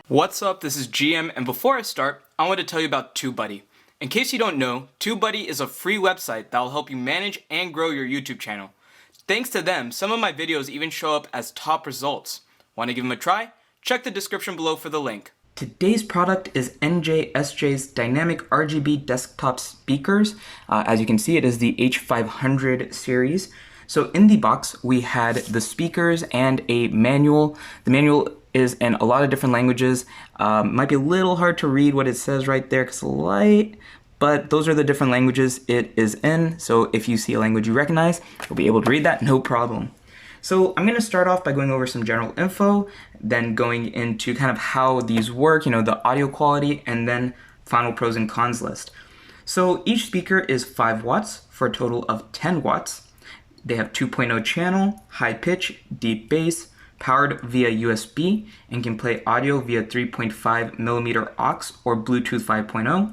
What's up, this is GM, and before I start, I want to tell you about TubeBuddy. In case you don't know, TubeBuddy is a free website that will help you manage and grow your YouTube channel. Thanks to them, some of my videos even show up as top results. Want to give them a try? Check the description below for the link. Today's product is NJSJ's dynamic RGB desktop speakers. As you can see, it is the H500 series. So in the box, we had the speakers and a manual. The manual is in a lot of different languages. Might be a little hard to read what it says right there because it's light, but those are the different languages it is in. So if you see a language you recognize, you'll be able to read that, no problem. So I'm gonna start off by going over some general info, then going into kind of how these work, the audio quality, and then final pros and cons list. So each speaker is 5 watts for a total of 10 watts. They have 2.0 channel, high pitch, deep bass, powered via USB, and can play audio via 3.5mm aux or Bluetooth 5.0.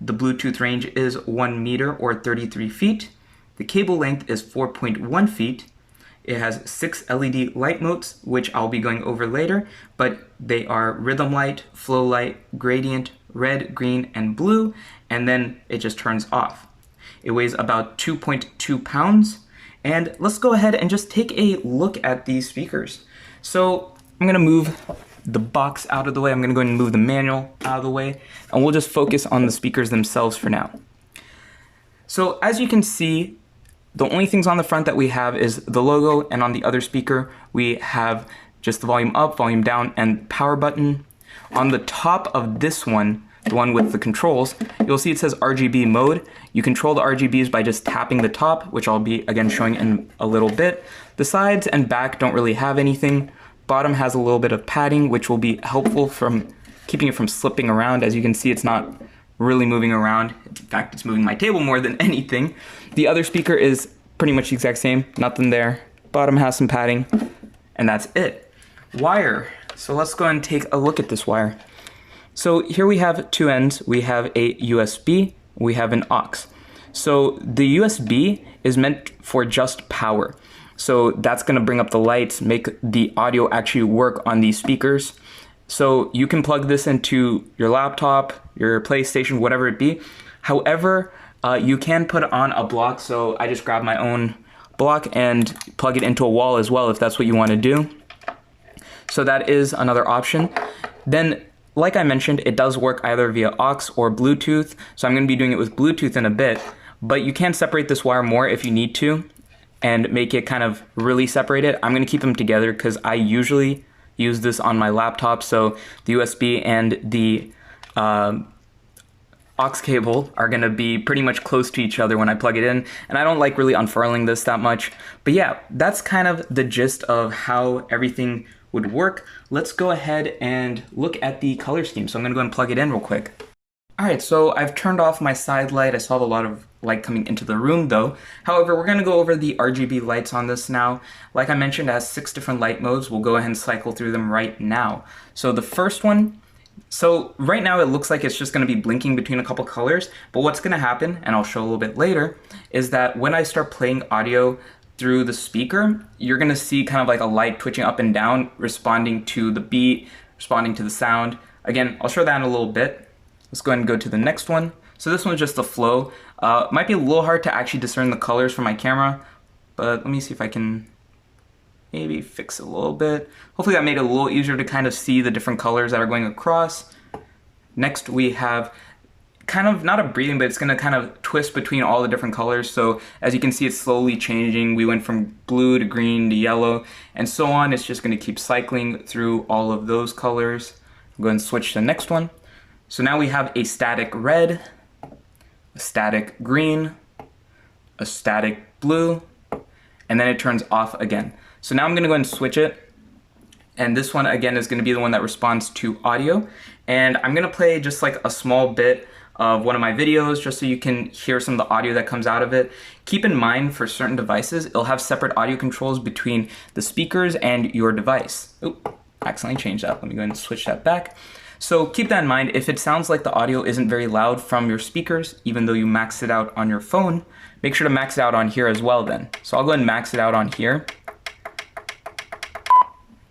The Bluetooth range is 1 meter or 33 feet. The cable length is 4.1 feet. It has 6 LED light modes, which I'll be going over later, but they are rhythm light, flow light, gradient, red, green, and blue, and then it just turns off. It weighs about 2.2 pounds. And let's go ahead and just take a look at these speakers. So I'm gonna move the box out of the way. I'm gonna go ahead and move the manual out of the way, and we'll just focus on the speakers themselves for now. So as you can see, the only things on the front that we have is the logo, and on the other speaker, we have just the volume up, volume down, and power button. On the top of this one, the one with the controls, you'll see it says RGB mode. You control the RGBs by just tapping the top, which I'll be again showing in a little bit. The sides and back don't really have anything. Bottom has a little bit of padding, which will be helpful from keeping it from slipping around. As you can see, it's not really moving around. In fact, it's moving my table more than anything. The other speaker is pretty much the exact same, nothing there. Bottom has some padding, and that's it. Wire. So let's go and take a look at this wire. So here we have 2 ends. We have a USB, we have an aux. So the USB is meant for just power. So that's gonna bring up the lights, make the audio actually work on these speakers. So you can plug this into your laptop, your PlayStation, whatever it be. However, you can put on a block. So I just grabbed my own block and plug it into a wall as well if that's what you wanna do. So that is another option. Then, like I mentioned, it does work either via aux or Bluetooth, so I'm going to be doing it with Bluetooth in a bit, but you can separate this wire more if you need to and make it kind of really separate it. I'm going to keep them together because I usually use this on my laptop, so the USB and the aux cable are going to be pretty much close to each other when I plug it in, and I don't like really unfurling this that much. But yeah, that's kind of the gist of how everything would work. Let's go ahead and look at the color scheme. So I'm gonna go and plug it in real quick. All right, so I've turned off my side light. I saw a lot of light coming into the room though. However, we're gonna go over the RGB lights on this now. Like I mentioned, it has 6 different light modes. We'll go ahead and cycle through them right now. So the first one, so right now it looks like it's just gonna be blinking between a couple colors, but what's gonna happen, and I'll show a little bit later, is that when I start playing audio through the speaker, you're gonna see kind of like a light twitching up and down, responding to the beat, responding to the sound. Again, I'll show that in a little bit. Let's go ahead and go to the next one. So this one's just the flow. Might be a little hard to actually discern the colors from my camera, but let me see if I can maybe fix it a little bit. Hopefully that made it a little easier to kind of see the different colors that are going across. Next we have kind of not a breathing, but it's gonna kind of twist between all the different colors. So as you can see, it's slowly changing. We went from blue to green to yellow and so on. It's just gonna keep cycling through all of those colors. I'll go ahead and switch to the next one. So now we have a static red, a static green, a static blue, and then it turns off again. So now I'm gonna go ahead and switch it. And this one again is gonna be the one that responds to audio. And I'm gonna play just like a small bit of one of my videos just so you can hear some of the audio that comes out of it. Keep in mind for certain devices, it'll have separate audio controls between the speakers and your device. Oop, accidentally changed that. Let me go ahead and switch that back. So keep that in mind. If it sounds like the audio isn't very loud from your speakers, even though you maxed it out on your phone, make sure to max it out on here as well then. So I'll go ahead and max it out on here.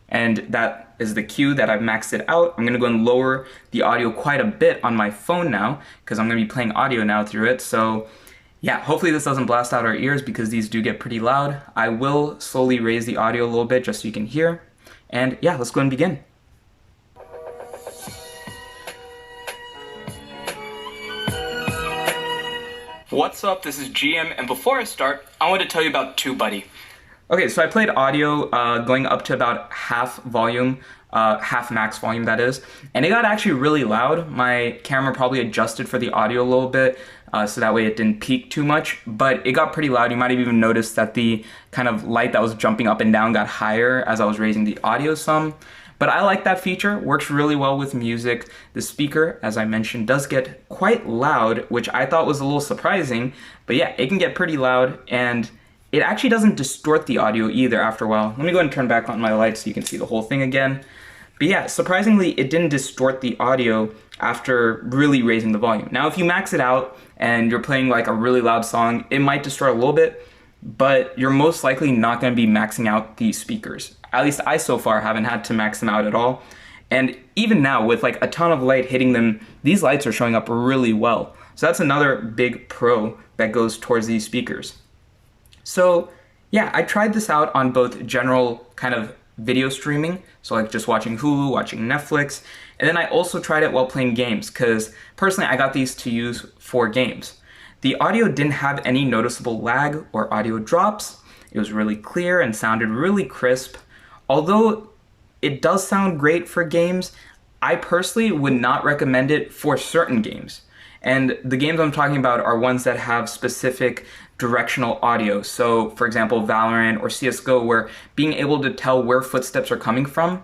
And that is the cue that I've maxed it out. I'm gonna go and lower the audio quite a bit on my phone now, because I'm gonna be playing audio now through it. So yeah, hopefully this doesn't blast out our ears because these do get pretty loud. I will slowly raise the audio a little bit just so you can hear. And yeah, let's go and begin. What's up, this is GM, and before I start, I want to tell you about TubeBuddy. Okay, so I played audio going up to about half volume, half max volume that is, and it got actually really loud. My camera probably adjusted for the audio a little bit, so that way it didn't peak too much, but it got pretty loud. You might have even noticed that the kind of light that was jumping up and down got higher as I was raising the audio some. But I like that feature, works really well with music. The speaker, as I mentioned, does get quite loud, which I thought was a little surprising, but yeah, it can get pretty loud, and it actually doesn't distort the audio either after a while. Let me go ahead and turn back on my lights so you can see the whole thing again. But yeah, surprisingly, it didn't distort the audio after really raising the volume. Now, if you max it out and you're playing like a really loud song, it might distort a little bit, but you're most likely not gonna be maxing out these speakers. At least I so far haven't had to max them out at all. And even now, with like a ton of light hitting them, these lights are showing up really well. So that's another big pro that goes towards these speakers. So yeah, I tried this out on both general kind of video streaming, so like just watching Hulu, watching Netflix, and then I also tried it while playing games, because personally I got these to use for games. The audio didn't have any noticeable lag or audio drops. It was really clear and sounded really crisp. Although it does sound great for games, I personally would not recommend it for certain games. And the games I'm talking about are ones that have specific directional audio. So for example, Valorant or CSGO, where being able to tell where footsteps are coming from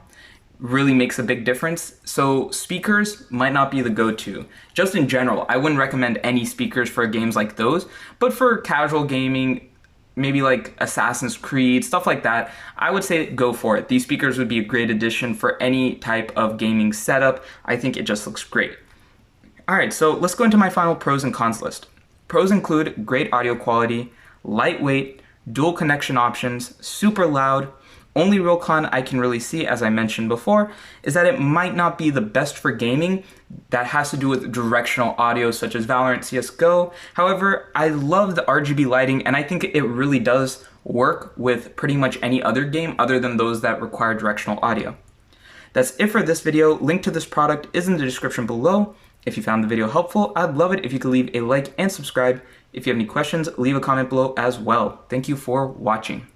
really makes a big difference. So speakers might not be the go-to. Just in general, I wouldn't recommend any speakers for games like those, but for casual gaming, maybe like Assassin's Creed, stuff like that, I would say go for it. These speakers would be a great addition for any type of gaming setup. I think it just looks great. All right, so let's go into my final pros and cons list. Pros include great audio quality, lightweight, dual connection options, super loud. Only real con I can really see, as I mentioned before, is that it might not be the best for gaming. That has to do with directional audio such as Valorant, CSGO. However, I love the RGB lighting, and I think it really does work with pretty much any other game other than those that require directional audio. That's it for this video. Link to this product is in the description below. If you found the video helpful, I'd love it if you could leave a like and subscribe. If you have any questions, leave a comment below as well. Thank you for watching.